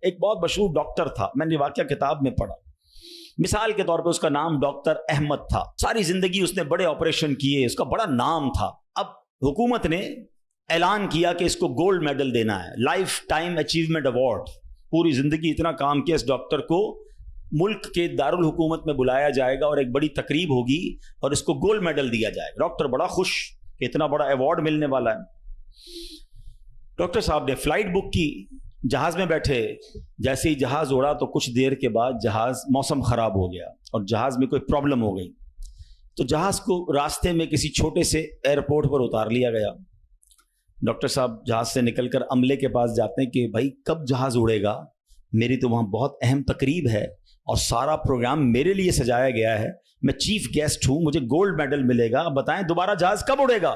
ایک بہت مشہور ڈاکٹر تھا، میں نے واقعہ کتاب میں پڑھا. مثال کے طور پہ اس کا نام ڈاکٹر احمد تھا. ساری زندگی اس نے بڑے آپریشن کیے، اس کا بڑا نام تھا. اب حکومت نے اعلان کیا کہ اس کو گولڈ میڈل دینا ہے، لائف ٹائم اچیومنٹ ایوارڈ. پوری زندگی اتنا کام کیا، اس ڈاکٹر کو ملک کے دارالحکومت میں بلایا جائے گا اور ایک بڑی تقریب ہوگی اور اس کو گولڈ میڈل دیا جائے گا. ڈاکٹر بڑا خوش کہ اتنا بڑا ایوارڈ ملنے والا ہے. ڈاکٹر صاحب نے فلائٹ بک کی، جہاز میں بیٹھے. جیسے ہی جہاز اڑا تو کچھ دیر کے بعد موسم خراب ہو گیا اور جہاز میں کوئی پرابلم ہو گئی. تو جہاز کو راستے میں کسی چھوٹے سے ایئرپورٹ پر اتار لیا گیا. ڈاکٹر صاحب جہاز سے نکل کر عملے کے پاس جاتے ہیں کہ بھائی کب جہاز اڑے گا، میری تو وہاں بہت اہم تقریب ہے اور سارا پروگرام میرے لیے سجایا گیا ہے، میں چیف گیسٹ ہوں، مجھے گولڈ میڈل ملے گا، بتائیں دوبارہ جہاز کب اڑے گا.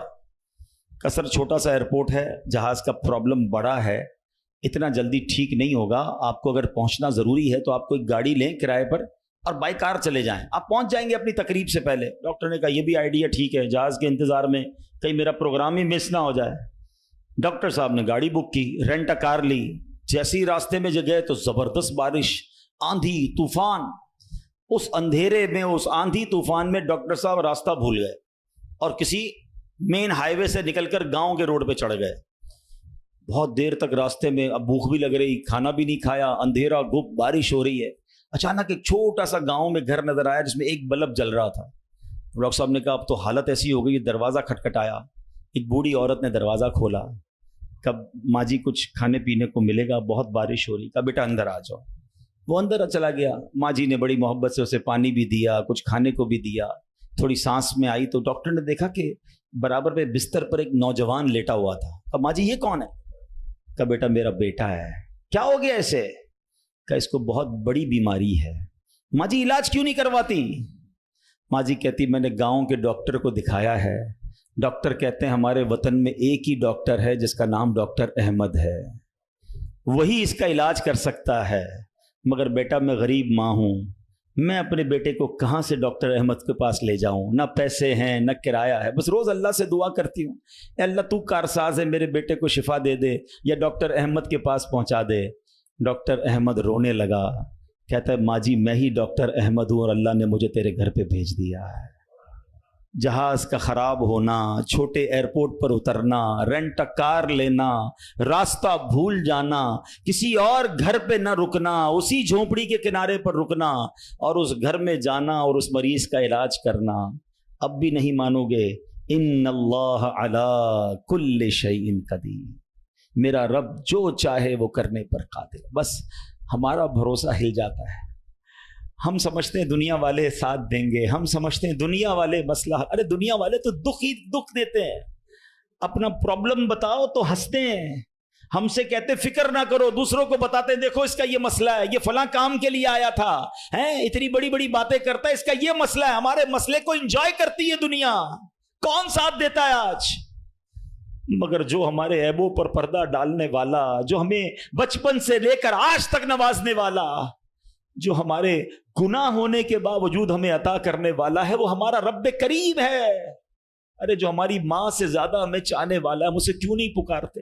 کثر چھوٹا سا ایئرپورٹ ہے، جہاز کا پرابلم بڑا ہے، اتنا جلدی ٹھیک نہیں ہوگا. آپ کو اگر پہنچنا ضروری ہے تو آپ کو ایک گاڑی لیں کرائے پر اور بائی کار چلے جائیں، آپ پہنچ جائیں گے اپنی تقریب سے پہلے. ڈاکٹر نے کہا یہ بھی آئیڈیا ٹھیک ہے، جہاز کے انتظار میں کہیں میرا پروگرام ہی مس نہ ہو جائے. ڈاکٹر صاحب نے گاڑی بک کی، رینٹ کار لی. جیسے ہی راستے میں گئے تو زبردست بارش، آندھی طوفان. اس اندھیرے میں، اس آندھی طوفان میں ڈاکٹر صاحب راستہ بھول گئے اور کسی مین ہائی وے سے نکل کر گاؤں کے روڈ پہ چڑھ گئے. بہت دیر تک راستے میں، اب بھوک بھی لگ رہی، کھانا بھی نہیں کھایا، اندھیرا گپ، بارش ہو رہی ہے. اچانک ایک چھوٹا سا گاؤں میں گھر نظر آیا جس میں ایک بلب جل رہا تھا. ڈاکٹر صاحب نے کہا اب تو حالت ایسی ہو گئی، دروازہ کھٹکھٹایا. ایک بوڑھی عورت نے دروازہ کھولا. کب ماں جی کچھ کھانے پینے کو ملے گا، بہت بارش ہو رہی. کہا بیٹا اندر آ جاؤ. وہ اندر چلا گیا. ماں جی نے بڑی محبت سے اسے پانی بھی دیا، کچھ کھانے کو بھی دیا. تھوڑی سانس میں آئی تو ڈاکٹر نے دیکھا کہ برابر پہ بستر پر ایک نوجوان لیٹا ہوا تھا. کہا ماں جی یہ کون ہے؟ کہا بیٹا میرا بیٹا ہے. کیا ہو گیا اسے؟ کہا اس کو بہت بڑی بیماری ہے. ماں جی علاج کیوں نہیں کرواتی؟ ماں جی کہتی میں نے گاؤں کے ڈاکٹر کو دکھایا ہے، ڈاکٹر کہتے ہیں ہمارے وطن میں ایک ہی ڈاکٹر ہے جس کا نام ڈاکٹر احمد ہے، وہی اس کا علاج کر سکتا ہے. مگر بیٹا میں غریب ماں ہوں، میں اپنے بیٹے کو کہاں سے ڈاکٹر احمد کے پاس لے جاؤں؟ نہ پیسے ہیں نہ کرایہ ہے. بس روز اللہ سے دعا کرتی ہوں اے اللہ تو کارساز ہے، میرے بیٹے کو شفا دے دے یا ڈاکٹر احمد کے پاس پہنچا دے. ڈاکٹر احمد رونے لگا. کہتا ہے ماں جی میں ہی ڈاکٹر احمد ہوں اور اللہ نے مجھے تیرے گھر پہ بھیج دیا ہے. جہاز کا خراب ہونا، چھوٹے ایئرپورٹ پر اترنا، رینٹ کار لینا، راستہ بھول جانا، کسی اور گھر پہ نہ رکنا، اسی جھونپڑی کے کنارے پر رکنا اور اس گھر میں جانا اور اس مریض کا علاج کرنا. اب بھی نہیں مانو گے؟ ان اللہ علی کل شیء قدیر، میرا رب جو چاہے وہ کرنے پر قادر. بس ہمارا بھروسہ ہل جاتا ہے. ہم سمجھتے ہیں دنیا والے ساتھ دیں گے، ہم سمجھتے ہیں دنیا والے مسئلہ، ارے دنیا والے تو دکھ ہی دکھ دیتے ہیں. اپنا پرابلم بتاؤ تو ہنستے ہیں. ہم سے کہتے فکر نہ کرو، دوسروں کو بتاتے ہیں دیکھو اس کا یہ مسئلہ ہے، یہ فلاں کام کے لیے آیا تھا، اتنی بڑی بڑی باتیں کرتا ہے، اس کا یہ مسئلہ ہے. ہمارے مسئلے کو انجوائے کرتی ہے دنیا. کون ساتھ دیتا ہے آج؟ مگر جو ہمارے عیبوں پر پردہ ڈالنے والا، جو ہمیں بچپن سے لے کر آج تک نوازنے والا، جو ہمارے گناہ ہونے کے باوجود ہمیں عطا کرنے والا ہے، وہ ہمارا رب کریم ہے. ارے جو ہماری ماں سے زیادہ ہمیں چاہنے والا ہے، ہم اسے کیوں نہیں پکارتے؟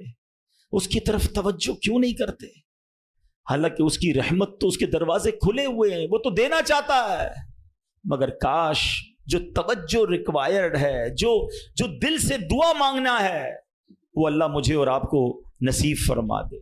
اس کی طرف توجہ کیوں نہیں کرتے؟ حالانکہ اس کی رحمت تو اس کے دروازے کھلے ہوئے ہیں، وہ تو دینا چاہتا ہے. مگر کاش جو توجہ ریکوائرڈ ہے، جو دل سے دعا مانگنا ہے، وہ اللہ مجھے اور آپ کو نصیب فرما دے.